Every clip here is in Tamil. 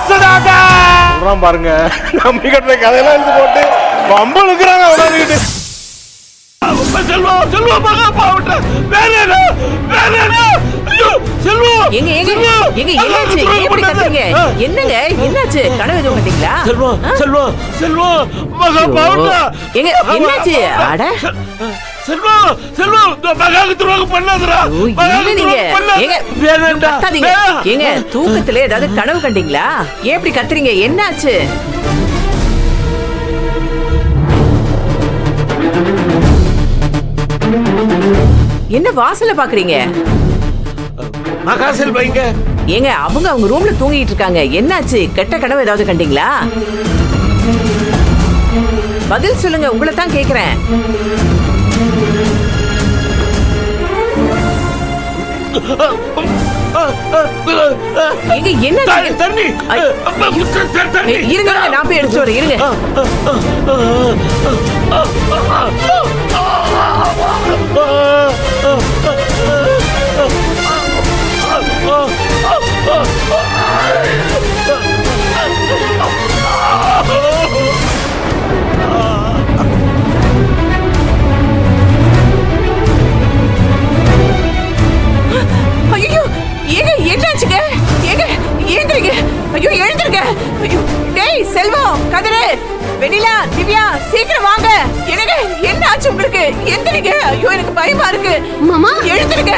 சொல்றான் பாருங்க. நம்பி கட்டுற கதையெல்லாம் எடுத்து போட்டு பம்பு இருக்கிறாங்க அவனால. செல்வா செல்வா மகா பாவட்ட வேற என்னங்க என்னாச்சு? கனவு எதுவும் கண்டீங்களா? செல்வா செல்வா செல்வா மகா பாவட்ட என்னாச்சு? அட செல்வா செல்வா மகாக்கு துரோகம் பண்ணாதடா. ஏங்க தூக்கத்துல ஏதாவது கனவு கண்டீங்களா? ஏன் இப்படி கத்துறீங்க? என்னாச்சு? என்ன வாசல்ல பாக்குறீங்க? மகாசெல் பைங்க ஏங்க அவங்க ரூம்ல தூங்கிட்டு இருக்காங்க. என்னாச்சு? கெட்ட கனவு ஏதாவது கண்டீங்களா? பதில் சொல்லுங்க, உங்களை தான் கேக்குறேன். ஏங்க என்ன தண்ணி இருங்க, நான் போய் எடுத்து வரேன். இருங்க. ஐயோ ஏங்க என்னாச்சுங்க? ஏங்க ஏங்குறீங்க? ஐயோ எழுந்துருங்க. ஐயோ டேய் செல்வம், கதிரு, வெண்ணிலா, திவ்யா சீக்கிரம் வாங்க. என்னங்க என்ன ஆச்சு உங்களுக்கு? எந்திரிங்க. ஐயோ எனக்கு பயமா இருக்கு. மாமா எழுந்துருங்க.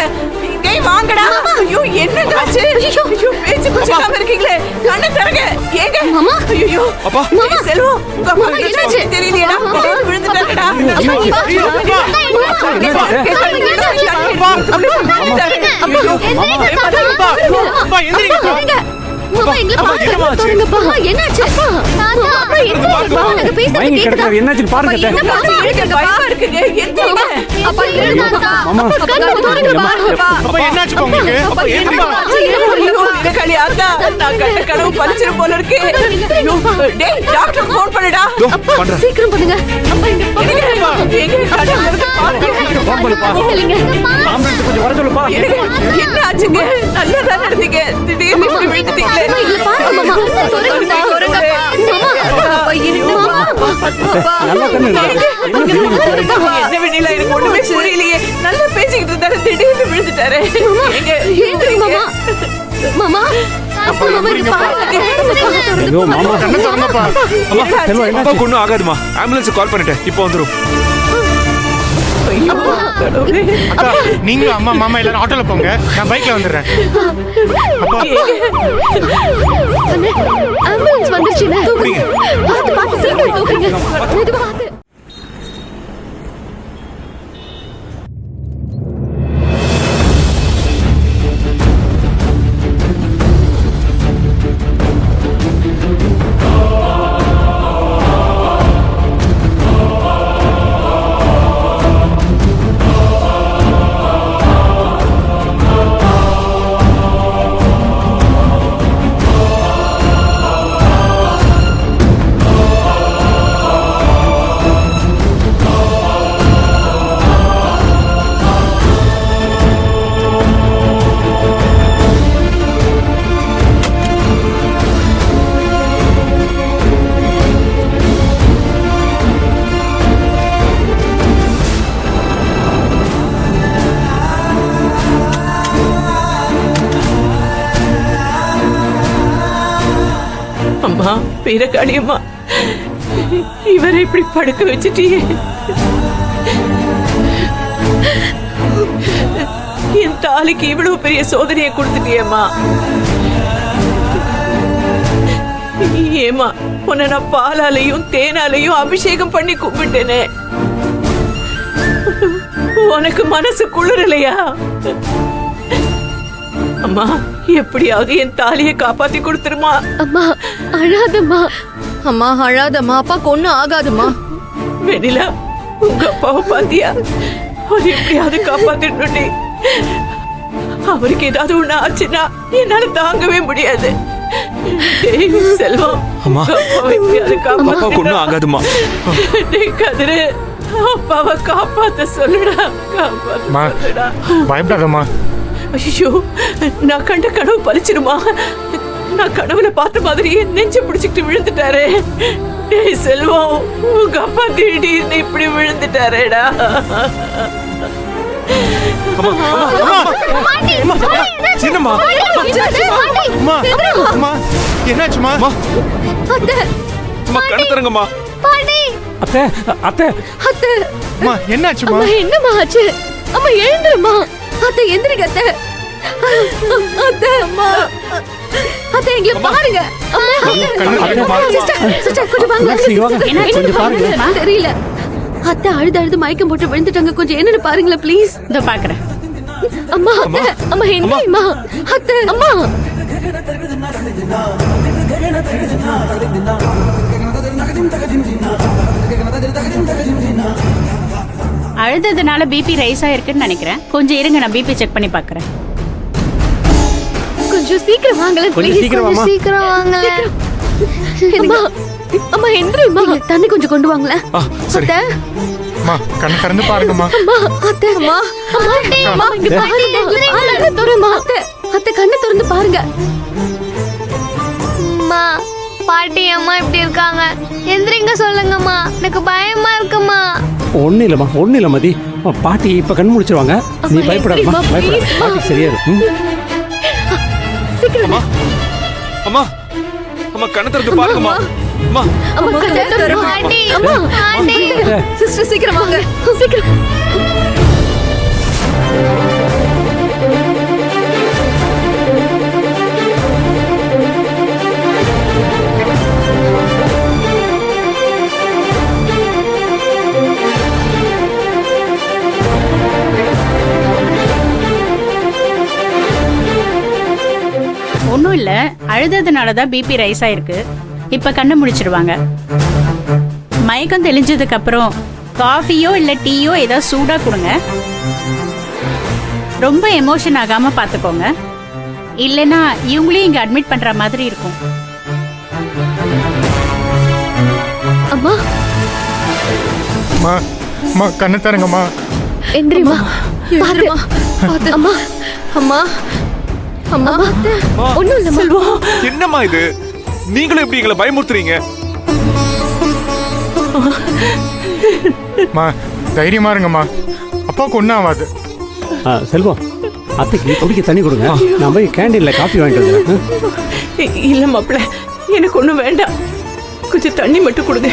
டேய் வாங்கடா. ஐயோ என்னங்க ஆச்சு? ஐயோ பேச்சு பேசாம இருக்கீங்களே. கண்ணை தரங்க. ஏங்க மாமா. ஐயோ அப்பா செல்வம் உங்க அம்மா என்னாச்சு தெரியலையடா. விழுந்துட்டாங்கடா. சீக்கிரம் பண்ணுங்க. என்ன ஆச்சுங்க? நல்லதா நடந்தீங்க, திடீர்னு இப்படி விழுந்துட்டீங்களே. என்ன வெண்ணிலா, எனக்கு ஒண்ணுமே புரியலையே. நல்லா பேசிக்கிட்டு இருந்தாரு, திடீர்னு விழுந்துட்டாரு. ஒன்னும் ஆகாதுமா, ஆம்புலன்ஸ் கால் பண்ணிட்டேன், இப்போ வந்துரும். நீங்களும் அம்மா மாமா எல்லாரும் ஆட்டோல போங்க, நான் பைக்ல வந்துடுறேன். ஆம்புலன்ஸ் வந்துருச்சு. பாத்து பாத்து சீக்கிரம் தூக்குங்க. மெதுவா பாத்து. அம்மா வீரகாளியம்மா, இவரை இப்படி படுக்க வச்சுட்டியே. என் தாலிக்கு இவ்வளவு பெரிய சோதனையை கொடுத்துட்டியேம்மா. ஏமா உன்னை நான் பாலாலையும் தேனாலையும் அபிஷேகம் பண்ணி கும்பிட்டேனே, உனக்கு மனசு குளிரலையா? அம்மா எப்படியாவது என் தாலியை காப்பாத்தி கொடுத்துருமா. அம்மா அழாதம்மா. அம்மா அழாதம்மா, அப்பாக்கு ஒண்ணும் ஆகாதுமா. வெண்ணிலா, உங்க அப்பாவை பாத்தியா? அவர் எப்படியாவது காப்பாத்திட்டு. அவருக்கு ஏதாவது ஒண்ணு ஆச்சுன்னா என்னால தாங்கவே முடியாது. செல்வம், அப்பாவுக்கு ஒண்ணும் ஆகாதுமா. கதிரு, அப்பாவை காப்பாத்த சொல்லுடா, காப்பாத்த. பயப்படாதம்மா. ஐயோ, நான் கண்ட கனவு பலிச்சிருமா? நான் கனவுல பார்த்த மாதிரியே நெஞ்ச பிடிச்சிக்கிட்டு விழுந்துட்டாரு. டேய் செல்வம், உங்க அப்பா திடீர்னு இப்படி விழுந்துட்டாரேடா. சின்னம்மா அம்மா அம்மா என்னாச்சுமா? அம்மா கண்ணு தரங்கம்மா. அத்தை அத்தை அத்தை அம்மா என்னாச்சுமா? அம்மா என்னம்மா ஆச்சு? அம்மா எழுந்துருமா. அத்தை எந்திரிங்க அத்தை. அத்தை அம்மா அத்தை எங்களை பாருங்க. அம்மா சிஸ்டர் கொஞ்சம் வாங்க. கொஞ்சம் பாருங்க. தெரியல. அத்தை அழுது மயக்கம் போட்டு விழுந்துட்டாங்க. கொஞ்சம் என்னன்னு பாருங்களேன் ப்ளீஸ். இதோ பாக்குறேன். அம்மா அத்தை அம்மா எந்திரிமா. அத்தை அம்மா அழுததுனால பிபி ரைஸ் ஆயிருக்குன்னு நினைக்கிறேன். கொஞ்சம் இருங்க, நான் பிபி செக் பண்ணி பார்க்கறேன். கொஞ்சம் சீக்கிரம் வாங்களேன் கொஞ்சம் ப்ளீஸ். சீக்கிரம் வாமா. சீக்கிரம் வாங்களேன். அம்மா அம்மா எந்திரிமா. தண்ணி கொஞ்சம் கொண்டு வாங்களேன். சரி. அத்தை அம்மா கண்ணு திறந்து பாருங்கம்மா. அம்மா அத்தை அம்மா அம்மா இங்க பாருங்க. கண்ணை திறம்மா. அத்தை அத்தை கண்ணை திறந்து பாருங்க. அம்மா பாட்டி அம்மா இப்படி இருக்காங்க, எந்திரிங்க சொல்லுங்கம்மா, எனக்கு பயமா இருக்குமா. ஒன்றும் இல்லைம்மா மதி. பாட்டி இப்போ கண் முடிச்சிருவாங்க. நீ அம்மா, பயப்படாதம்மா, எந்திரிம்மா, பயப்படாத. please, பாட்டி சரியாயிரும். சீக்கிரம் அம்மா அம்மா கண்ணு திறந்து பாருங்கம்மா. அம்மா அம்மா கண்ணை திறம்மா. பாட்டி அம்மா பாட்டி சிஸ்டர் சீக்கிரம் வாங்க. சீக்கிரம். ஒன்றும் இல்லை, அழுததுனால தான் பிபி ரைஸ் ஆயிருக்கு. இப்போ கண்ணை முடிச்சிடுவாங்க. மயக்கம் தெளிஞ்சதுக்கு அப்புறம் காஃபியோ இல்லை டீயோ ஏதாவது சூடாக கொடுங்க. ரொம்ப எமோஷன் ஆகாம பார்த்துக்கோங்க. இல்லைன்னா இவங்களையும் இங்கே அட்மிட் பண்ணுற மாதிரி இருக்கும். அம்மா அம்மா அம்மா கண்ணு தரங்கம்மா. எந்திரிமா. பாத்து அம்மா அம்மா அம்மா ஒண்ணும் இல்லம்மா. என்னம்மா இது? நீங்களும் எப்படி எங்களை பயமுறுத்துறீங்க? அம்மா தைரியமா இருங்கம்மா, அப்பாவுக்கு ஒன்றும் ஆகாது. செல்வம், அத்தைக்கு குடிக்க தண்ணி கொடுங்க. நான் போய் கேண்டீன்ல காஃபி வாங்கிட்டு வந்துடுறேன். இல்ல மாப்பிள்ள, எனக்கு ஒண்ணும் வேண்டாம். கொஞ்சம் தண்ணி மட்டும் கொடுங்க.